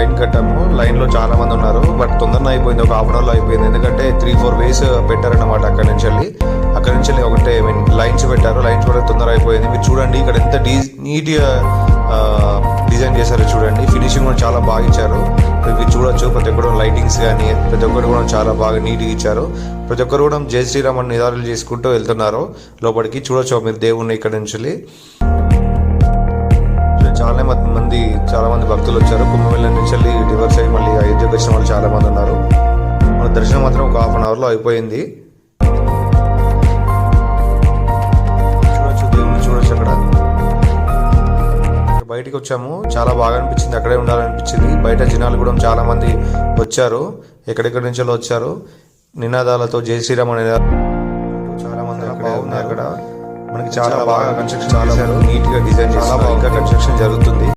Line కట్టాము. లైన్లో చాలా మంది ఉన్నారు, బట్ తొందరగా అయిపోయింది, ఒక హాఫ్ అన్ అవర్లో అయిపోయింది. ఎందుకంటే 3-4 వేస్ పెట్టారన్నమాట. అక్కడి నుంచి ఒకటే లైన్స్ పెట్టారు. లైన్స్ కూడా తొందర అయిపోయింది. మీరు చూడండి ఇక్కడ ఎంత నీట్గా డిజైన్ చేశారో చూడండి. ఫినిషింగ్ కూడా చాలా బాగా ఇచ్చారు. మీరు చూడొచ్చు, ప్రతి ఒక్కరు లైటింగ్స్ కానీ ప్రతి ఒక్కరు కూడా చాలా బాగా నీట్గా ఇచ్చారు. ప్రతి ఒక్కరు కూడా జై శ్రీరామ్ అని నిదానాలు చేసుకుంటూ వెళ్తున్నారు లోపలికి. చూడొచ్చు మీరు దేవుణ్ణి ఇక్కడ నుంచి. చాలా మంది భక్తులు వచ్చారు. కుంభమేళ నుంచి రివర్స్ అయ్యి మళ్ళీ అయోధ్యకు వచ్చిన వాళ్ళు చాలా మంది ఉన్నారు. మన దర్శనం మాత్రం ఒక హాఫ్ అన్ అవర్లో అయిపోయింది. చూడొచ్చు అక్కడ బయటికి వచ్చాము. చాలా బాగా అనిపించింది, అక్కడే ఉండాలనిపించింది. బయట జనాలు కూడా చాలా మంది వచ్చారు, ఎక్కడెక్కడి నుంచో వచ్చారు. నినాదాలతో జై శ్రీరామ్ అనే చాలా మంది బాగున్నారు. అక్కడ మనకి చాలా బాగా కన్స్ట్రక్షన్ చేశారు, నీట్ గా డిజైన్ చేశారు. ఇంకా కన్స్ట్రక్షన్ జరుగుతుంది.